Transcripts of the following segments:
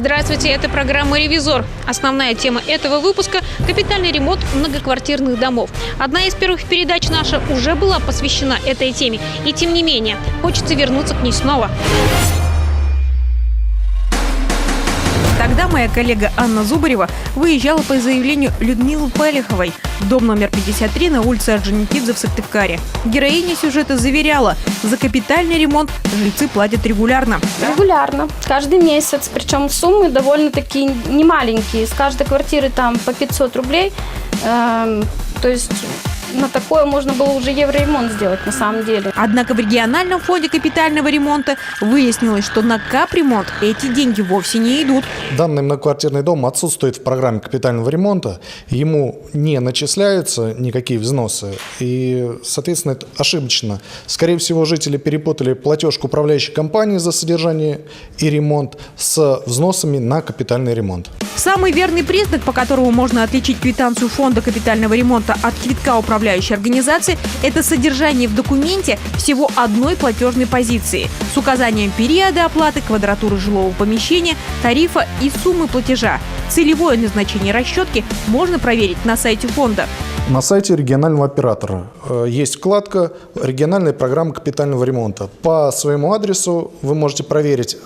Здравствуйте, это программа «Ревизор». Основная тема этого выпуска – капитальный ремонт многоквартирных домов. Одна из первых передач наша уже была посвящена этой теме. И тем не менее, хочется вернуться к ней снова. Тогда моя коллега Анна Зубарева выезжала по заявлению Людмилы Пелиховой в дом номер 53 на улице Орджоникидзе в Сыктывкаре. Героиня сюжета заверяла, за капитальный ремонт жильцы платят регулярно. Регулярно, каждый месяц, причем суммы довольно-таки немаленькие. С каждой квартиры там по 500 рублей, то есть на такое можно было уже евроремонт сделать на самом деле. Однако в региональном фонде капитального ремонта выяснилось, что на капремонт эти деньги вовсе не идут. Данный многоквартирный дом отсутствует в программе капитального ремонта, ему не начисляются никакие взносы и, соответственно, это ошибочно. Скорее всего, жители перепутали платежку управляющей компании за содержание и ремонт с взносами на капитальный ремонт. Самый верный признак, по которому можно отличить квитанцию фонда капитального ремонта от квитка управляющей организации, это содержание в документе всего одной платежной позиции с указанием периода оплаты, квадратуры жилого помещения, тарифа и суммы платежа. Целевое назначение расчетки можно проверить на сайте фонда. На сайте регионального оператора есть вкладка «Региональная программа капитального ремонта». По своему адресу вы можете проверить,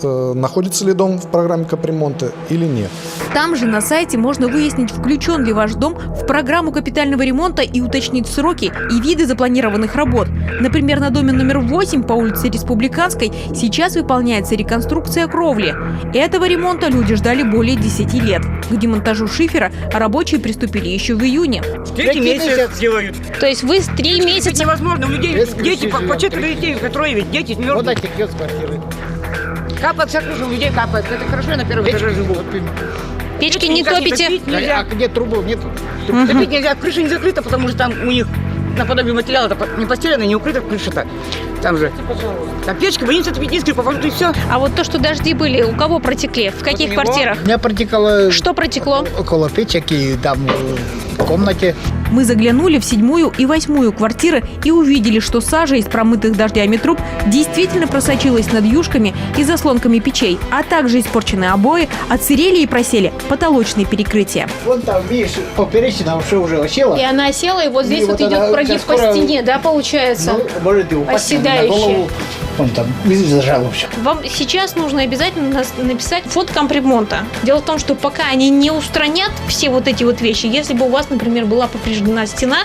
находится ли дом в программе капремонта или нет. Там же на сайте можно выяснить, включен ли ваш дом в программу капитального ремонта и уточнить сроки и виды запланированных работ. Например, на доме номер 8 по улице Республиканской сейчас выполняется реконструкция кровли. Этого ремонта люди ждали более 10 лет. К демонтажу шифера рабочие приступили еще в июне. Третий месяц делают. То есть вы 3 месяца... Это невозможно. У людей дети, по 4 детей, трое ведь дети мерзнут. Вот эти квартиры. Капает вся крыша, у людей капает. Это хорошо, я на первом этаже живу. Печки не топите? А где трубу? Нет. Топить нельзя, крыша не закрыта, потому что там у них наподобие материала не постелено, не укрыта крыша-то. Там же. Там печка, вы не топить низкий, попадут и все. А вот то, что дожди были, у кого протекли? В каких квартирах? У меня протекало... Что протекло? Около печек и там в комнате. Мы заглянули в 7-ю и 8-ю квартиры и увидели, что сажа из промытых дождями труб действительно просочилась над юшками и заслонками печей, а также испорченные обои, отсырели и просели потолочные перекрытия. Вон там, видишь, поперечина уже осела. И она осела, и вот здесь И вот вот идет она прогиб по скоро, стене, да, получается? Ну, может и упасть на оседающая. голову. Вон там, зажало все. Вам сейчас нужно обязательно написать фонд капремонта. Дело в том, что пока они не устранят все вот эти вот вещи, если бы у вас, например, была повреждена стена,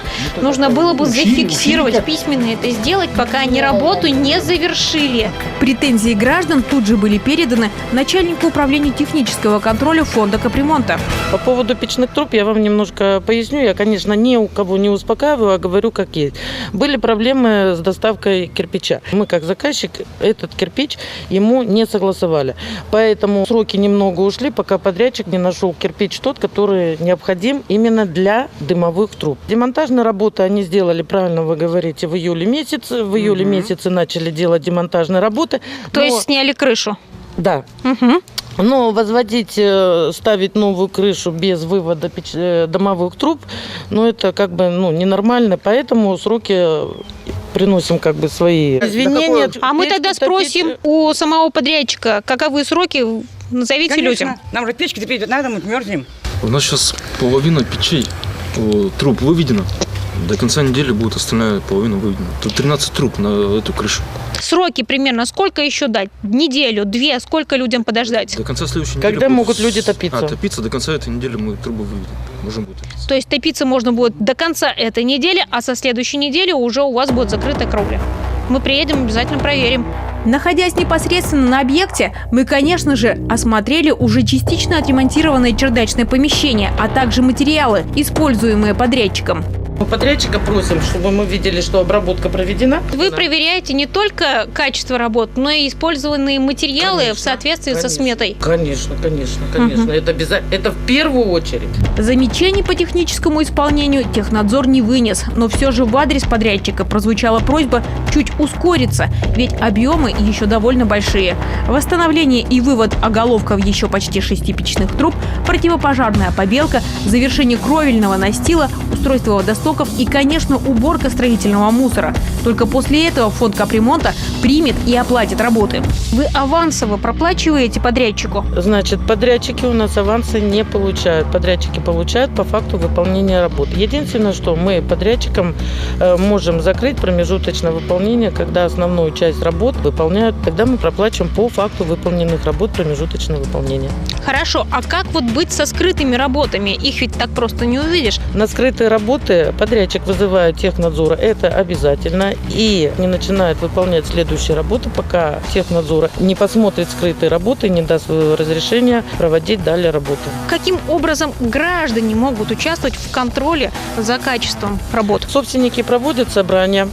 нужно было бы зафиксировать, письменно это сделать, пока они работу не завершили. Претензии граждан тут же были переданы начальнику управления технического контроля фонда капремонта. По поводу печных труб я вам немножко поясню. Я, конечно, ни у кого не успокаиваю, а говорю как есть. Были проблемы с доставкой кирпича. Мы, как заказчик, этот кирпич ему не согласовали. Поэтому сроки немного ушли, пока подрядчик не нашел кирпич тот, который необходим именно для дымовых труб. Демонтажные работы они сделали, правильно вы говорите, в июле месяце. В июле месяце начали делать демонтажные работы. То есть сняли крышу? Да. Но возводить, ставить новую крышу без вывода домовых труб, это ненормально. Поэтому сроки приносим свои извинения. А мы тогда спросим у самого подрядчика, каковы сроки, назовите людям. Нам же печки топить надо, мы мерзнем. У нас сейчас половина печей, труб выведена. До конца недели будет остальная половина выведена. Тут 13 труб на эту крышу. Сроки примерно сколько еще дать? Неделю, 2? Сколько людям подождать? До конца следующей недели. Когда могут люди топиться? Топиться до конца этой недели мы трубы выведем. Можем будет топиться. То есть топиться можно будет до конца этой недели, а со следующей недели уже у вас будет закрытая кровля. Мы приедем, обязательно проверим. Находясь непосредственно на объекте, мы, конечно же, осмотрели уже частично отремонтированное чердачное помещение, а также материалы, используемые подрядчиком. У подрядчика просим, чтобы мы видели, что обработка проведена. Вы проверяете не только качество работ, но и использованные материалы в соответствии со сметой. Конечно. Это в первую очередь. Замечаний по техническому исполнению технадзор не вынес, но все же в адрес подрядчика прозвучала просьба чуть ускориться, ведь объемы еще довольно большие. Восстановление и вывод оголовков еще почти 6 печных труб, противопожарная побелка, завершение кровельного настила, устройство водоснабжения водостоков и, конечно, уборка строительного мусора. Только после этого фонд капремонта примет и оплатит работы. Вы авансово проплачиваете подрядчику? Значит, подрядчики у нас авансы не получают. Подрядчики получают по факту выполнения работ. Единственное, что мы подрядчикам можем закрыть промежуточное выполнение, когда основную часть работ выполняют, тогда мы проплачиваем по факту выполненных работ промежуточное выполнение. Хорошо, а как вот быть со скрытыми работами? Их ведь так просто не увидишь. На скрытые работы подрядчик вызывает технадзора, это обязательно, и не начинает выполнять следующие работы, пока технадзор не посмотрит скрытые работы и не даст разрешения проводить далее работы. Каким образом граждане могут участвовать в контроле за качеством работ? Собственники проводят собрания,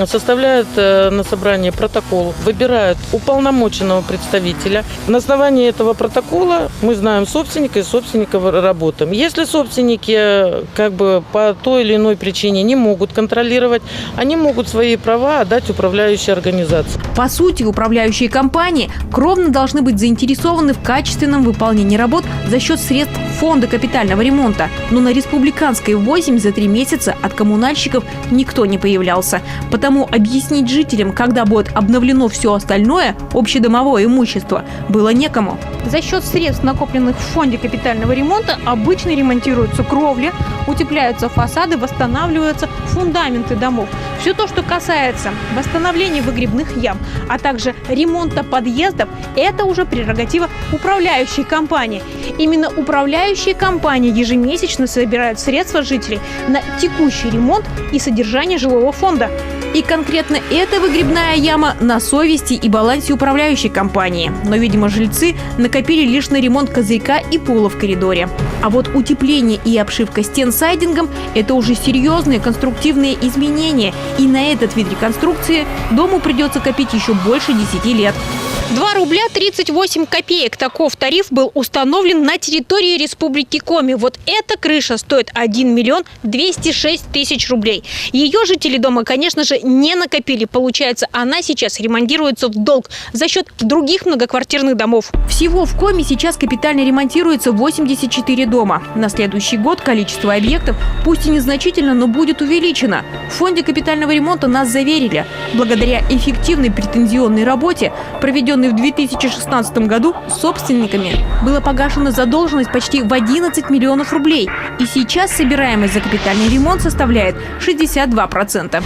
составляют на собрании протокол, выбирают уполномоченного представителя. На основании этого протокола мы знаем собственника и собственника работаем. Если собственники по той или иной причине не могут контролировать, они могут свои права отдать управляющей организации. По сути, управляющие компании кровно должны быть заинтересованы в качественном выполнении работ за счет средств фонда капитального ремонта. Но на Республиканской 8 за 3 месяца от коммунальщиков никто не появлялся. Потому объяснить жителям, когда будет обновлено все остальное, общедомовое имущество, было некому. За счет средств, накопленных в фонде капитального ремонта, обычно ремонтируются кровли, утепляются фасады, восстанавливаются фундаменты домов. Все то, что касается восстановления выгребных ям, а также ремонта подъездов, это уже прерогатива управляющей компании. Именно управляющие компании ежемесячно собирают средства жителей на текущий ремонт и содержание жилого фонда. И конкретно эта выгребная яма на совести и балансе управляющей компании. Но, видимо, жильцы накопили лишь на ремонт козырька и пола в коридоре. А вот утепление и обшивка стен сайдингом – это уже серьезные конструктивные изменения. И на этот вид реконструкции дому придется копить еще больше 10 лет. 2 рубля 38 копеек. Таков тариф был установлен на территории Республики Коми. Вот эта крыша стоит 1 миллион 206 тысяч рублей. Ее жители дома, конечно же, не накопили. Получается, она сейчас ремонтируется в долг за счет других многоквартирных домов. Всего в Коми сейчас капитально ремонтируется 84 дома. На следующий год количество объектов, пусть и незначительно, но будет увеличено. В фонде капитального ремонта нас заверили. Благодаря эффективной претензионной работе, проведенной в 2016 году, собственниками была погашена задолженность почти в 11 миллионов рублей. И сейчас собираемость за капитальный ремонт составляет 62%.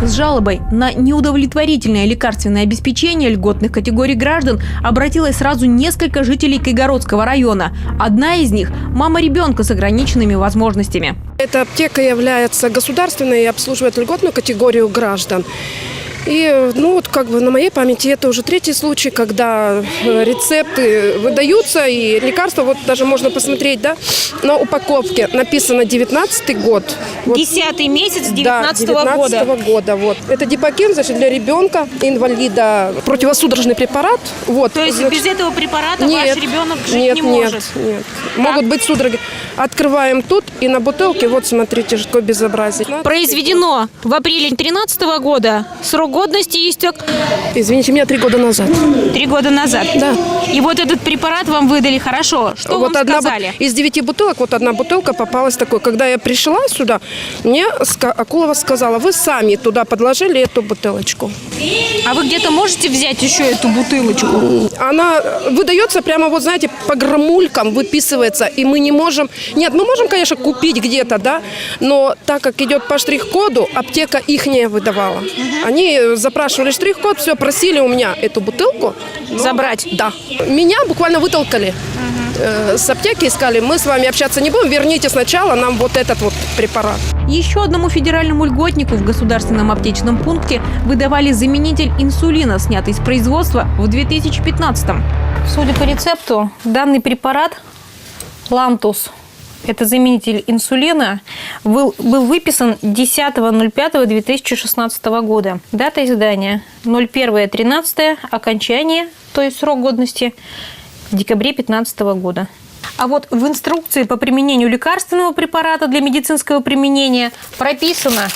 С жалобой на неудовлетворительное лекарственное обеспечение льготных категорий граждан обратилось сразу несколько жителей Кайгородского района. Одна из них – мама ребенка с ограниченными возможностями. Эта аптека является государственной и обслуживает льготную категорию граждан. И, на моей памяти это уже 3-й случай, когда рецепты выдаются, и лекарства, вот даже можно посмотреть, на упаковке написано 19-й год. 10-й месяц 19-го года. Вот. Это дипокин, значит, для ребенка, инвалида, противосудорожный препарат. Вот. То есть без этого препарата ваш ребенок жить не может? Нет. Могут быть судороги. Открываем тут, и на бутылке, вот смотрите, какое безобразие. Произведено в апреле 2013 года. Срок годности истек. Извините, меня 3 года назад. 3 года назад? Да. И вот этот препарат вам выдали хорошо. Что вот вам сказали? Из 9 бутылок, вот одна бутылка попалась такой. Когда я пришла сюда, мне Акулова сказала: вы сами туда подложили эту бутылочку. А вы где-то можете взять еще эту бутылочку? Она выдается прямо, вот знаете, по грамулькам выписывается, и мы не можем... Нет, мы можем, конечно, купить где-то, но так как идет по штрих-коду, аптека их не выдавала. Они запрашивали штрих-код, все, просили у меня эту бутылку. Забрать? Да. Меня буквально вытолкали. С аптеки искали: мы с вами общаться не будем, верните сначала нам вот этот вот препарат. Еще одному федеральному льготнику в государственном аптечном пункте выдавали заменитель инсулина, снятый с производства в 2015-м. Судя по рецепту, данный препарат Лантус, это заменитель инсулина, был выписан 10.05.2016 года. Дата издания 01.13, окончание, то есть срок годности, в декабре 2015 года. А вот в инструкции по применению лекарственного препарата для медицинского применения прописано: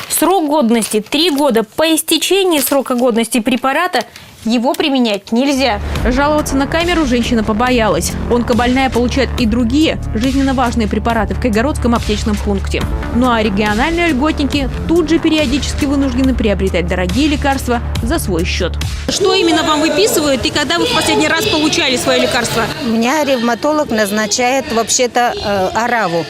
срок годности 3 года. По истечении срока годности препарата его применять нельзя. Жаловаться на камеру женщина побоялась. Онкобольная получает и другие жизненно важные препараты в Кайгородском аптечном пункте. Ну а региональные льготники тут же периодически вынуждены приобретать дорогие лекарства за свой счет. Что именно вам выписывают и когда вы в последний раз получали свое лекарство? У меня ревматолог назначает вообще-то Араву.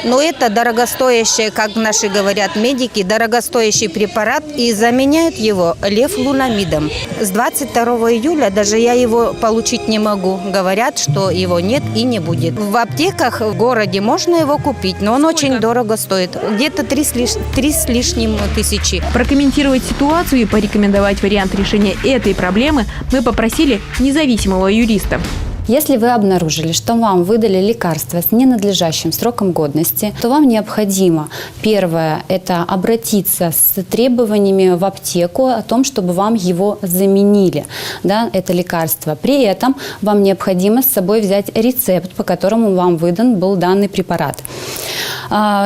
Но это дорогостоящий, как наши говорят медики, дорогостоящий препарат, и заменяют его левлунамидом. С 22 июля даже я его получить не могу. Говорят, что его нет и не будет. В аптеках в городе можно его купить, но он очень дорого стоит. Где-то 3 с лишним тысячи. Прокомментировать ситуацию и порекомендовать вариант решения этой проблемы мы попросили независимого юриста. Если вы обнаружили, что вам выдали лекарство с ненадлежащим сроком годности, то вам необходимо, первое, это обратиться с требованиями в аптеку о том, чтобы вам его заменили, да, это лекарство. При этом вам необходимо с собой взять рецепт, по которому вам выдан был данный препарат.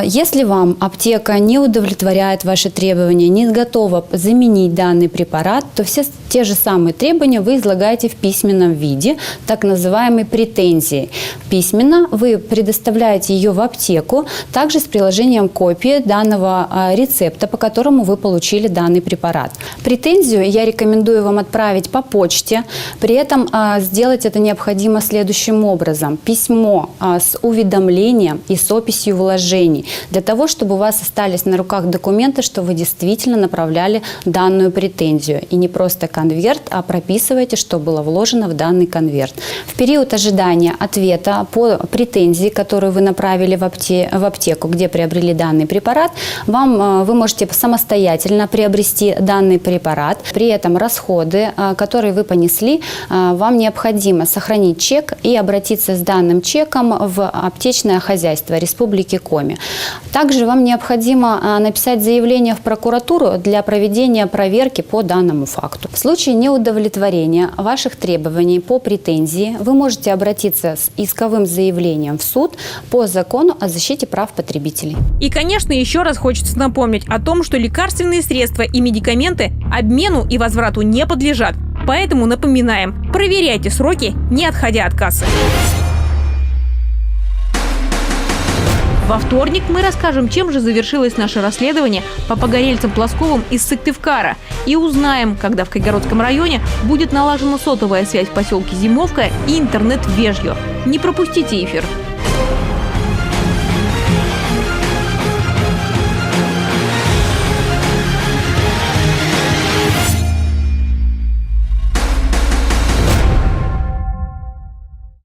Если вам аптека не удовлетворяет ваши требования, не готова заменить данный препарат, то все те же самые требования вы излагаете в письменном виде, так называемой претензии. Письменно вы предоставляете ее в аптеку, также с приложением копии данного рецепта, по которому вы получили данный препарат. Претензию я рекомендую вам отправить по почте, при этом сделать это необходимо следующим образом. Письмо с уведомлением и с описью вложений, для того, чтобы у вас остались на руках документы, что вы действительно направляли данную претензию. И не просто конверт, а прописывайте, что было вложено в данный конверт. В период ожидания ответа по претензии, которую вы направили в аптеку, где приобрели данный препарат, вы можете самостоятельно приобрести данный препарат. При этом расходы, которые вы понесли, вам необходимо сохранить чек и обратиться с данным чеком в аптечное хозяйство Республики Коми. Также вам необходимо написать заявление в прокуратуру для проведения проверки по данному факту. В случае неудовлетворения ваших требований по претензии вы можете обратиться с исковым заявлением в суд по закону о защите прав потребителей. И, конечно, еще раз хочется напомнить о том, что лекарственные средства и медикаменты обмену и возврату не подлежат. Поэтому напоминаем, проверяйте сроки, не отходя от кассы. Во вторник мы расскажем, чем же завершилось наше расследование по погорельцам Плосковым из Сыктывкара. И узнаем, когда в Кайгородском районе будет налажена сотовая связь в поселке Зимовка и интернет в Вежье. Не пропустите эфир.